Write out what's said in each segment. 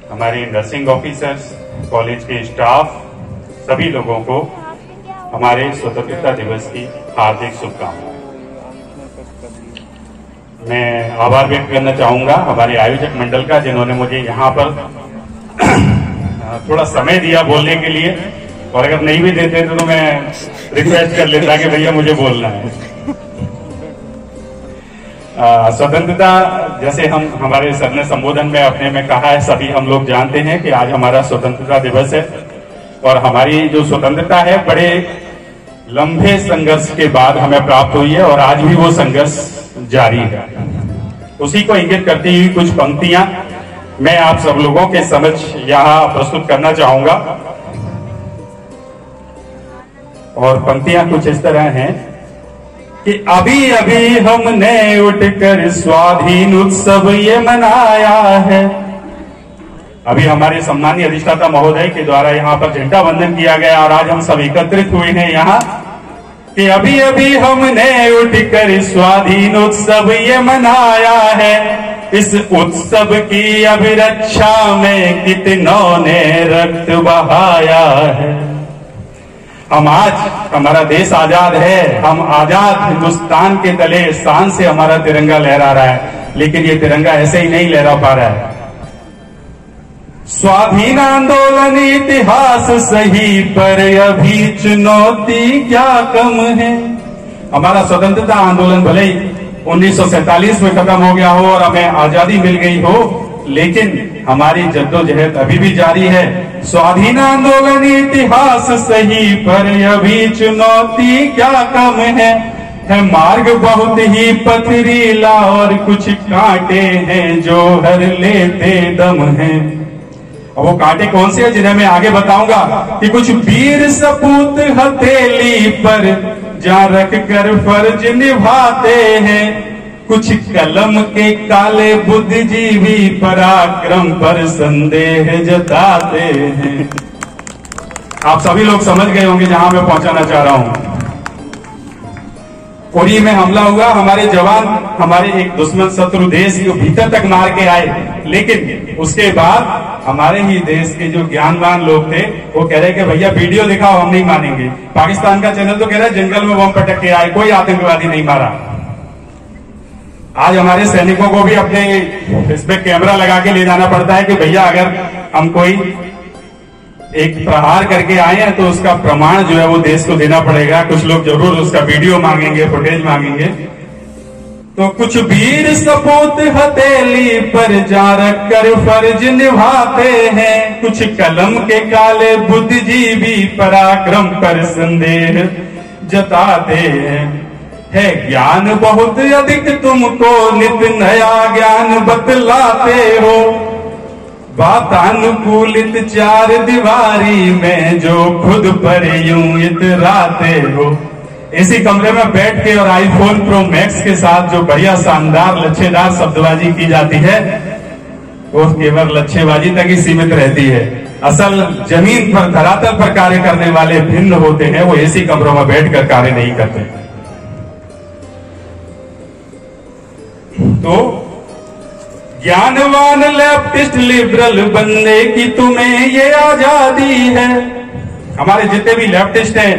हमारे nursing officers, college के staff, सभी लोगों को हमारे स्वतंत्रता दिवस की हार्दिक शुभकामनाएं। मैं आभार व्यक्त करना चाहूंगा हमारे आयोजक मंडल का, जिन्होंने मुझे यहाँ पर थोड़ा समय दिया बोलने के लिए, और अगर नहीं भी देते तो मैं रिक्वेस्ट कर लेता कि भैया मुझे बोलना है। स्वतंत्रता, जैसे हमारे सर ने संबोधन में अपने में कहा है, सभी हम लोग जानते हैं कि आज हमारा स्वतंत्रता दिवस है, और हमारी जो स्वतंत्रता है बड़े लंबे संघर्ष के बाद हमें प्राप्त हुई है, और आज भी वो संघर्ष जारी है। उसी को इंगित करती हुई कुछ पंक्तियां मैं आप सब लोगों के समक्ष यहां प्रस्तुत करना चाहूंगा, और पंक्तियां कुछ इस तरह हैं कि अभी अभी हमने उठकर स्वाधीन उत्सव ये मनाया है। अभी हमारे सम्मानीय अधिष्ठाता महोदय के द्वारा यहाँ पर झंडा वंदन किया गया, और आज हम सब एकत्रित हुए हैं यहाँ कि अभी अभी हमने उठकर स्वाधीन उत्सव ये मनाया है। इस उत्सव की अभिरक्षा में कितनों ने रक्त बहाया है। हम आज, हमारा देश आजाद है, हम आजाद हिंदुस्तान के तले शान से हमारा तिरंगा लहरा रहा है, लेकिन ये तिरंगा ऐसे ही नहीं लहरा पा रहा है। स्वाधीन आंदोलन इतिहास सही, पर अभी चुनौती क्या कम है। हमारा स्वतंत्रता आंदोलन भले ही 1947 में खत्म हो गया हो और हमें आजादी मिल गई हो, लेकिन हमारी जद्दोजहद अभी भी जारी है। स्वाधीन आंदोलन इतिहास सही, पर अभी चुनौती क्या कम है मार्ग बहुत ही पथरीला, और कुछ कांटे हैं जो हर लेते दम है। और वो कांटे कौन से हैं जिन्हें मैं आगे बताऊंगा कि कुछ वीर सपूत हथेली पर जा रख कर फर्ज निभाते हैं, कुछ कलम के काले बुद्धिजीवी पराक्रम पर संदेह जताते हैं। आप सभी लोग समझ गए होंगे जहां मैं पहुंचाना चाह रहा हूं। उरी में हमला हुआ, हमारे जवान हमारे एक दुश्मन शत्रु देश के भीतर तक मार के आए, लेकिन उसके बाद हमारे ही देश के जो ज्ञानवान लोग थे वो कह रहे कि भैया वीडियो दिखाओ, हम नहीं मानेंगे। पाकिस्तान का चैनल तो कह रहा है जंगल में बम पटक के आए, कोई आतंकवादी नहीं मारा। आज हमारे सैनिकों को भी अपने इसमें कैमरा लगा के ले जाना पड़ता है कि भैया अगर हम कोई एक प्रहार करके आए हैं तो उसका प्रमाण जो है वो देश को देना पड़ेगा। कुछ लोग जरूर उसका वीडियो मांगेंगे, फुटेज मांगेंगे। तो कुछ वीर सपूत हथेली पर जा रख कर फर्ज निभाते हैं, कुछ कलम के काले बुद्धिजीवी पराक्रम पर संदेह जताते हैं। है ज्ञान बहुत अधिक, तुमको नित नया ज्ञान बतलाते हो, वातानुकूलित चार दीवारी में जो खुद पर यूं इतराते हो। इसी कमरे में बैठ के और आईफोन प्रो मैक्स के साथ जो बढ़िया शानदार लच्छेदार शब्दबाजी की जाती है वो केवल लच्छेबाजी तक ही सीमित रहती है। असल जमीन पर, धरातल पर कार्य करने वाले भिन्न होते हैं, वो इसी कमरों में बैठकर कार्य नहीं करते। तो ज्ञानवान लेफ्टिस्ट लिबरल बनने की तुम्हें ये आजादी है। हमारे जितने भी लेफ्टिस्ट हैं,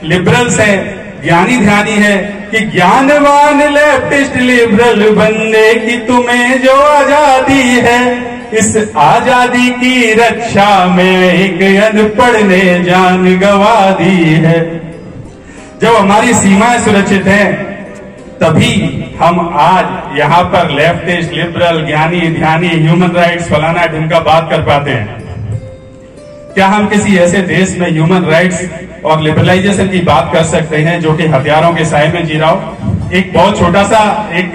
लिबरल्स हैं, ज्ञानी ध्यानी है कि ज्ञानवान लेफ्टिस्ट लिबरल बनने की तुम्हें जो आजादी है, इस आजादी की रक्षा में एक अनपढ़ ने जान गंवा दी है। जब हमारी सीमाएं सुरक्षित हैं तभी हम आज यहाँ पर लेफ्टिस्ट, लिबरल, ज्ञानी ध्यानी, ह्यूमन राइट्स, फलाना ढिमका बात कर पाते हैं। क्या हम किसी ऐसे देश में ह्यूमन राइट्स और लिबरलाइजेशन की बात कर सकते हैं जो कि हथियारों के साए में जी रहा हो? एक बहुत छोटा सा एक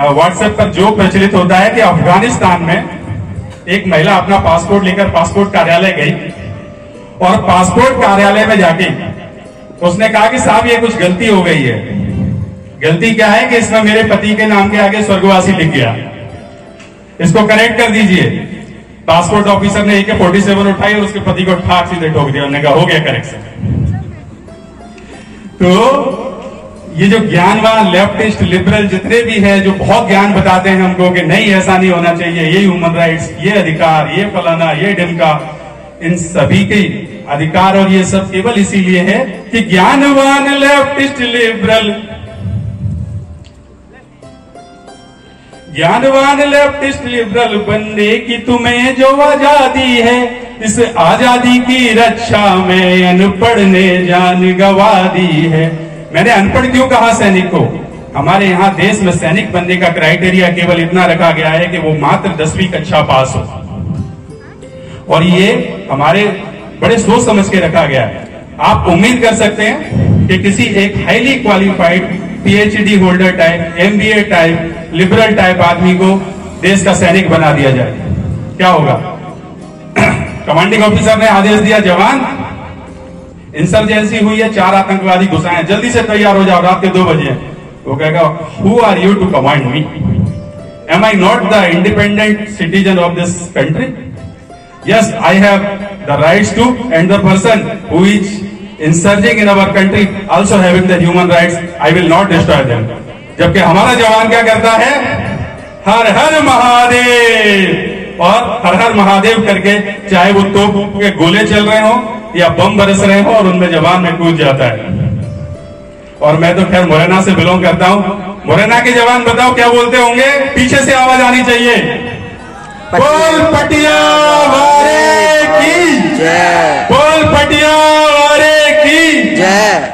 व्हाट्सएप पर जो प्रचलित होता है कि अफगानिस्तान में एक महिला अपना पासपोर्ट लेकर पासपोर्ट कार्यालय गई, और पासपोर्ट कार्यालय में जाके उसने कहा कि साहब ये कुछ गलती हो गई है। गलती क्या है कि इसमें मेरे पति के नाम के आगे स्वर्गवासी लिख गया, इसको करेक्ट कर दीजिए। पासपोर्ट ऑफिसर ने AK-47 उठाई और उसके पति को ठाक सीधे ठोक दिया। उन्होंने कहा हो गया करेक्शन। तो ये जो ज्ञानवान लेफ्टिस्ट लिबरल जितने भी हैं जो बहुत ज्ञान बताते हैं हमको कि नहीं ऐसा नहीं होना चाहिए, ये ह्यूमन राइट्स, ये अधिकार, ये फलाना, ये ढिमका, इन सभी के अधिकार और ये सब केवल इसीलिए है कि ज्ञानवान लेफ्टिस्ट लिबरल, ज्ञानवान लेफ्टिस्ट लिबरल बनने की तुम्हें जो आजादी है, इस आजादी की रक्षा में अनपढ़ ने जान गंवा दी है। मैंने अनपढ़ क्यों कहा सैनिक को? हमारे यहाँ देश में सैनिक बनने का क्राइटेरिया केवल इतना रखा गया है कि वो मात्र 10वीं कक्षा पास हो, और ये हमारे बड़े सोच समझ के रखा गया है। आप उम्मीद कर सकते हैं कि किसी एक highly qualified PhD holder type, MBA type, liberal type आदमी को देश का सैनिक बना दिया जाए, क्या होगा? कमांडिंग ऑफिसर ने आदेश दिया, जवान इंसर्जेंसी हुई है, 4 आतंकवादी घुसाए हैं, जल्दी से तैयार हो जाओ, रात के 2 बजे। वो कहेगा, who are you to command me? Am I not the independent citizen of this country? Yes, I have the rights to, and the person who is insurging in our country also having the human rights, I will not destroy them. जबकि हमारा जवान क्या करता है? हर हर महादेव, और हर हर महादेव करके चाहे वो तोप के गोले चल रहे हो या बम बरस रहे हो, और उनमें जवान में कूद जाता है। और मैं तो खैर मुरैना से बिलोंग करता हूं। मुरैना के जवान बताओ क्या बोलते होंगे? पीछे से आवाज आनी चाहिए, बोल पटिया वारे की जय, बोल पटिया वारे की जय।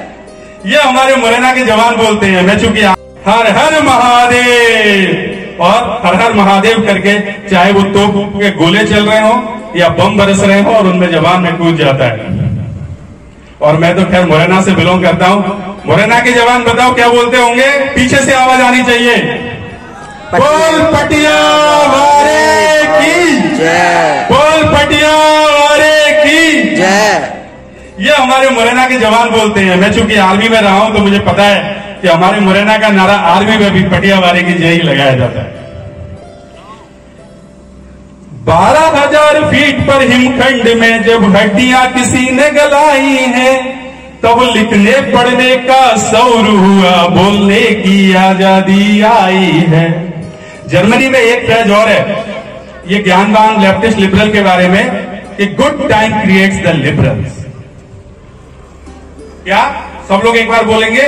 ये हमारे मुरैना के जवान बोलते हैं। मैं चूंकि हर हर महादेव, और हर हर महादेव करके चाहे वो तोप के गोले चल रहे हो या बम बरस रहे हो, और उनमें जवान में कूद जाता है। और मैं तो खैर मुरैना से बिलोंग करता हूं। मुरैना के जवान बताओ क्या बोलते होंगे? पीछे से आवाज आनी चाहिए, बोल पटिया वारे की जय, बोल पटिया वारे की जय। ये हमारे मुरैना के जवान बोलते हैं। मैं चूंकि आर्मी में रहा हूं तो मुझे पता है कि हमारे मुरैना का नारा आर्मी में भी पटिया वाले की जय ही लगाया जाता है। 12,000 फीट पर हिमखंड में जब हड्डियां किसी ने गलाई हैं, तब लिखने पढ़ने का शौर हुआ, बोलने की आजादी आई है। जर्मनी में एक फ्रेज और है, ये ज्ञानवान लेफ्टिस्ट लिबरल के बारे में, कि good time creates the liberals. क्या सब लोग एक बार बोलेंगे?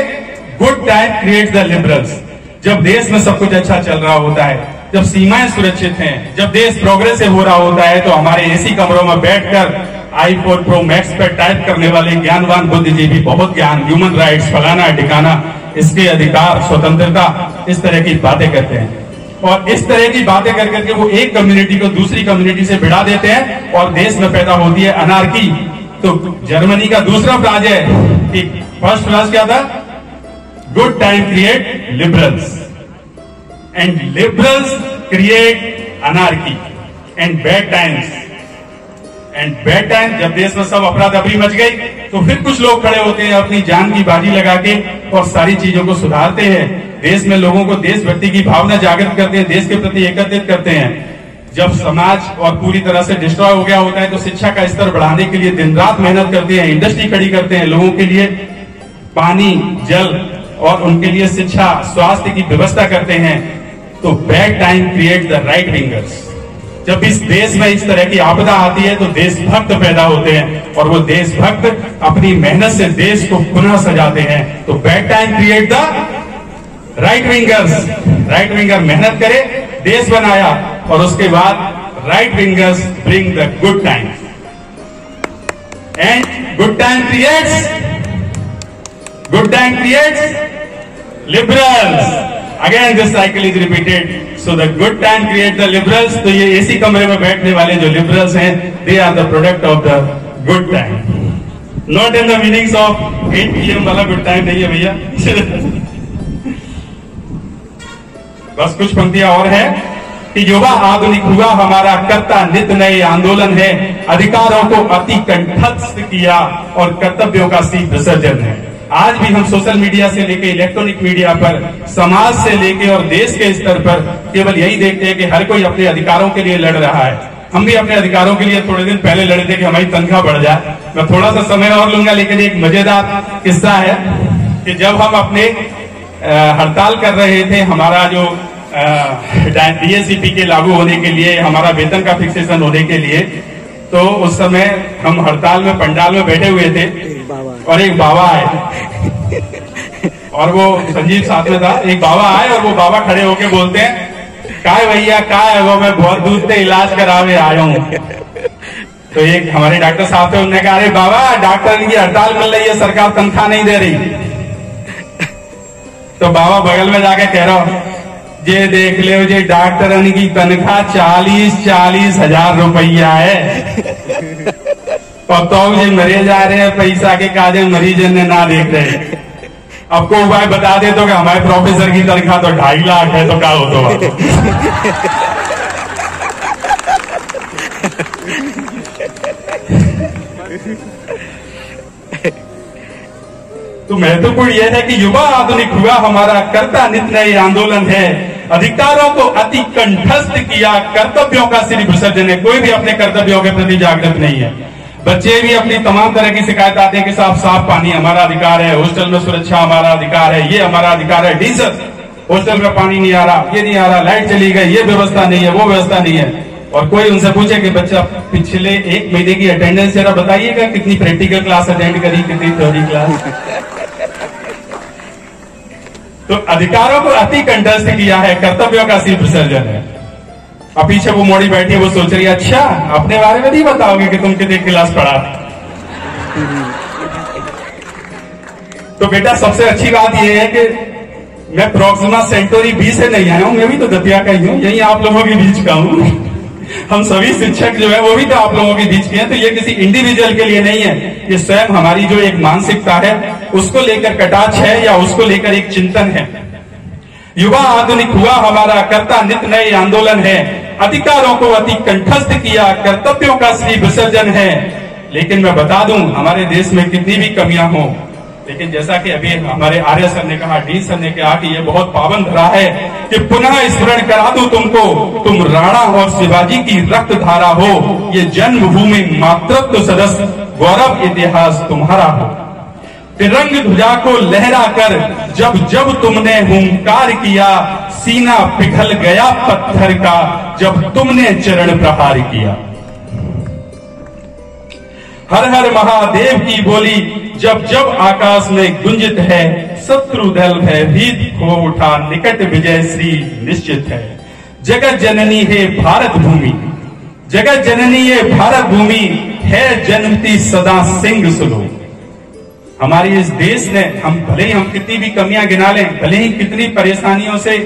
Good time creates the liberals. जब देश में सब कुछ अच्छा चल रहा होता है, जब सीमाएं सुरक्षित हैं, जब देश प्रोग्रेसिव हो रहा होता है, तो हमारे एसी कमरों में बैठकर iPhone Pro Max पर टाइप करने वाले ज्ञानवान बुद्धिजीवी बहुत ज्ञान, ह्यूमन राइट्स, फलाना ठिकाना, इसके अधिकार, स्वतंत्रता, इस तरह की बातें करते हैं। और इस तरह की बातें कर करके वो एक कम्युनिटी को दूसरी कम्युनिटी से भिड़ा देते हैं, और देश में पैदा होती है अनार्की। तो जर्मनी का दूसरा फ्राज है कि फर्स्ट फ्राज क्या था? Good time create liberals, and liberals create anarchy, and bad times, and bad time. जब देश में सब अफरा तफरी मच गई, तो फिर कुछ लोग खड़े होते हैं अपनी जान की बाजी लगा के, और सारी चीजों को सुधारते हैं। देश में लोगों को देशभक्ति की भावना जागृत करते हैं, देश के प्रति एकत्रित करते हैं। जब समाज और पूरी तरह से डिस्ट्रॉय हो गया होता है, तो शिक्षा का स्तर बढ़ाने के लिए दिन रात मेहनत करते हैं, इंडस्ट्री खड़ी करते हैं, लोगों के लिए पानी, जल और उनके लिए शिक्षा, स्वास्थ्य की व्यवस्था करते हैं। तो bad time create the right wingers. जब इस देश में इस तरह की आपदा आती है, तो देशभक्त पैदा होते हैं, और वो देशभक्त अपनी मेहनत से देश को पुनः सजाते हैं। तो bad time create the right wingers. Right winger मेहनत करे, देश बनाया, और उसके बाद right wingers bring the good time, and good time creates liberals. Again this cycle is repeated. So the good time create the liberals. तो ये AC कमरे में बैठने वाले जो लिबरल्स हैं, they are the product of the good time, not in the meanings of 8 PM वाला good time नहीं है भैया। बस कुछ पंक्तियां और है कि युवा आधुनिक हुआ हमारा कर्ता नित नए आंदोलन है, अधिकारों को अति कंठस्थ किया और कर्तव्यों का सी विसर्जन है। आज भी हम सोशल मीडिया से लेके इलेक्ट्रॉनिक मीडिया पर, समाज से लेके और देश के स्तर पर केवल यही देखते हैं कि हर कोई अपने अधिकारों के लिए लड़ रहा है। हम भी अपने अधिकारों के लिए थोड़े दिन पहले लड़े थे कि हमारी तनख्वाह बढ़ जाए। मैं थोड़ा सा समय और लूंगा, लेकिन एक मजेदार किस्सा है कि जब हम अपने हड़ताल कर रहे थे हमारा जो DACP के लागू होने के लिए, हमारा वेतन का फिक्सेशन होने के लिए। तो उस समय हम हड़ताल में पंडाल में बैठे हुए थे और एक बाबा आए और वो संजीव साथ में था। एक बाबा आए और वो बाबा खड़े होके बोलते हैं, काय भैया काय, वो मैं बहुत दूर से इलाज करावे आया हूँ। तो एक हमारे डॉक्टर साहब थे, उन्होंने कहा अरे बाबा डॉक्टर की हड़ताल मिल रही है, सरकार तनख्वाह नहीं दे रही। तो बाबा बगल में जाके कह रहा, ये देख ले जी डॉक्टर की तनख्वाह 40 हजार रुपया है, और तो ये मरे जा रहे हैं पैसा के काजे, मरीज ने ना देख रहे। आपको उपाय बता दे तो कि हमारे प्रोफेसर की तनख्वाह तो 2.5 लाख है, तो क्या हो तो महत्वपूर्ण यह है कि युवा आधुनिक हुआ हमारा कर्ता नित नए आंदोलन है, अधिकारों को अति कंठस्थ किया, कर्तव्यों का श्री विसर्जन है। कोई भी अपने कर्तव्यों के प्रति जागृत नहीं है। बच्चे भी अपनी तमाम तरह की शिकायत आते हैं कि साहब साफ पानी हमारा अधिकार है, हॉस्टल में सुरक्षा हमारा अधिकार है, ये हमारा अधिकार है, डीजल हॉस्टल में पानी नहीं आ रहा, ये नहीं आ रहा, लाइट चली गई, ये व्यवस्था नहीं है, वो व्यवस्था नहीं है। और कोई उनसे पूछे कि बच्चा पिछले 1 महीने की अटेंडेंस जरा बताइएगा, कितनी प्रैक्टिकल क्लास अटेंड करी, कितनी थ्योरी क्लास। तो अधिकारों को अति कंठस्थ किया है, कर्तव्यों का सिर्फ विसर्जन है। अब पीछे वो मोड़ी बैठी है, वो सोच रही है अच्छा अपने बारे में नहीं बताओगे कि तुम कितनी क्लास पढ़ा। तो बेटा सबसे अच्छी बात यह है कि मैं प्रोक्सिमा सेंटोरी बी से नहीं आया हूं, मैं भी तो दतिया का ही हूं, यही आप लोगों के बीच का हूं। हम सभी शिक्षक जो है वो भी तो आप लोगों के बीच के हैं। तो ये किसी इंडिविजुअल के लिए नहीं है, ये स्वयं हमारी जो एक मानसिकता है उसको लेकर कटाक्ष है, या उसको लेकर एक चिंतन है। युवा आधुनिक हुआ हमारा कर्ता नित नए आंदोलन है, अधिकारों को अति कंठस्थ किया, कर्तव्यों का श्री विसर्जन है। लेकिन मैं बता दूं हमारे देश में कितनी भी कमियां हो, लेकिन जैसा कि अभी हमारे आर्य सर ने कहा, डी सर ने कहा कि ये बहुत पावन धरा है कि पुनः स्मरण करा दूं तुमको, तुम राणा और शिवाजी की रक्त धारा हो, ये जन्मभूमि मातृत्व सदस्य गौरव इतिहास तुम्हारा हो। तिरंग ध्वजा को लहरा कर जब जब तुमने हुंकार किया, सीना पिघल गया पत्थर का जब तुमने चरण प्रहार किया। हर हर महादेव की बोली जब जब आकाश में गुंजित है, शत्रु दल भयभीत हो उठा, निकट विजय श्री निश्चित है। जगत जननी है भारत भूमि, जगत जननी ये भारत भूमि है, जन्मती सदा सिंह सुनो। हमारी इस देश ने, हम भले ही हम कितनी भी कमियां गिना लें, भले ही कितनी परेशानियों से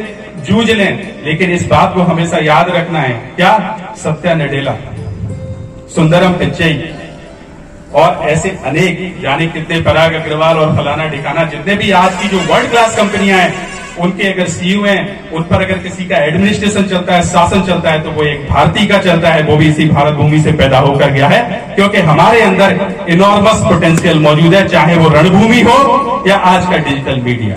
जूझ लें, लेकिन इस बात को हमेशा याद रखना है, क्या सत्या नडेला, सुंदरम पिच्चई और ऐसे अनेक, यानी कितने पराग अग्रवाल और फलाना ठिकाना, जितने भी आज की जो वर्ल्ड क्लास कंपनियां हैं उनके अगर सीईओ हैं, उन पर अगर किसी का एडमिनिस्ट्रेशन चलता है, शासन चलता है, तो वो एक भारतीय का चलता है, वो भी इसी भारत भूमि से पैदा होकर गया है। क्योंकि हमारे अंदर इनॉर्मस पोटेंशियल मौजूद है, चाहे वो रणभूमि हो या आज का डिजिटल मीडिया।